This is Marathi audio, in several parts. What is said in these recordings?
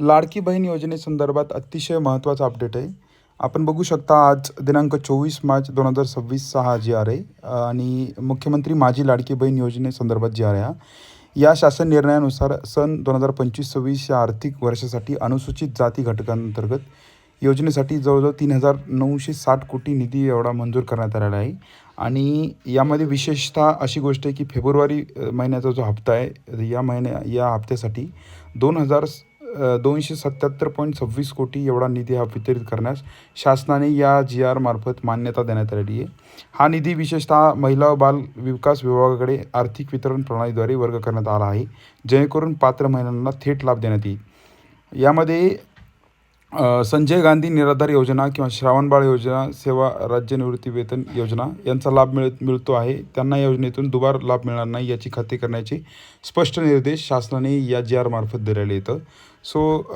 लाडकी बहीण योजनेसंदर्भात अतिशय महत्त्वाचा अपडेट आहे. आपण बघू शकता आज दिनांक 24 मार्च 2026 हा जी-आर आहे आणि मुख्यमंत्री माझी लाडकी बहीण योजनेसंदर्भात जी-आर आहे हा. या शासन निर्णयानुसार सन 2025-26 या आर्थिक वर्षासाठी अनुसूचित जाती घटकांतर्गत योजनेसाठी जवळजवळ 3,960 कोटी निधी एवढा मंजूर करण्यात आलेला आहे. आणि यामध्ये विशेषतः अशी गोष्ट आहे की फेब्रुवारी महिन्याचा जो हप्ता आहे, या हप्त्यासाठी 277.26 कोटी एवढा निधी हा वितरित करण्यास शासनाने या जी-आर मार्फत मान्यता देण्यात आलेली आहे. हा निधी विशेषतः महिला व बाल विकास विभागाकडे आर्थिक वितरण प्रणालीद्वारे वर्ग करण्यात आला आहे, जेणेकरून पात्र महिलांना थेट लाभ देण्यात येईल. यामध्ये संजय गांधी निराधार योजना किंवा श्रावणबाळ योजना, सेवा राज्य निवृत्ती वेतन योजना यांचा लाभ मिळतो आहे. त्यांना या योजनेतून दुबार लाभ मिळणार नाही याची खात्री करण्याचे स्पष्ट निर्देश शासनाने या जी-आर मार्फत दिलेले आहेत.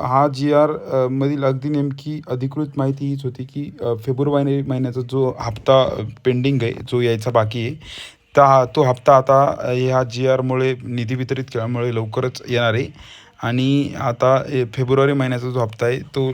हा जी-आर मधील अगदी नेमकी अधिकृत माहिती हीच होती की फेब्रुवारी महिन्याचा जो हप्ता पेंडिंग आहे, जो यायचा बाकी आहे, तो हप्ता आता ह्या जी-आरमुळे निधी वितरित केल्यामुळे लवकरच येणार आहे. आणि आता फेब्रुवारी महिन्याचा जो हप्ता आहे तो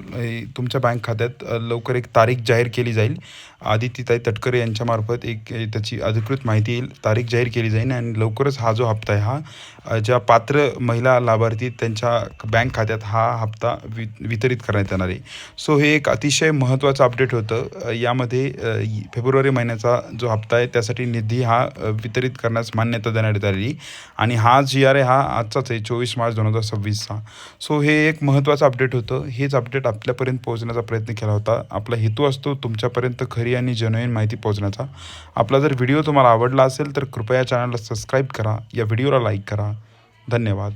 तुमच्या बँक खात्यात लवकर एक तारीख जाहीर केली जाईल. आदित्यताई तटकरे यांच्यामार्फत त्याची अधिकृत माहिती येईल, तारीख जाहीर केली जाईल आणि लवकरच हा जो हप्ता आहे हा ज्या पात्र महिला लाभार्थी त्यांच्या बँक खात्यात हा हप्ता वितरित करण्यात येणार आहे. हे एक अतिशय महत्त्वाचं अपडेट होतं. यामध्ये फेब्रुवारी महिन्याचा जो हप्ता आहे त्यासाठी निधी हा वितरित करण्यास मान्यता देण्यात आली आणि हा जी-आर आहे हा आजचाच आहे, 24 मार्च 2026चा. हे एक महत्त्वाचं अपडेट होतं. हेच अपडेट आपल्यापर्यंत पोहोचण्याचा प्रयत्न केला होता. आपला हेतू असतो तुमच्यापर्यंत खरी आणि जेन्युइन माहिती पोहोचण्याचा. आपला जर व्हिडिओ तुम्हाला आवडला असेल तर कृपया चॅनलला सबस्क्राईब करा, या व्हिडिओला लाईक करा. धन्यवाद.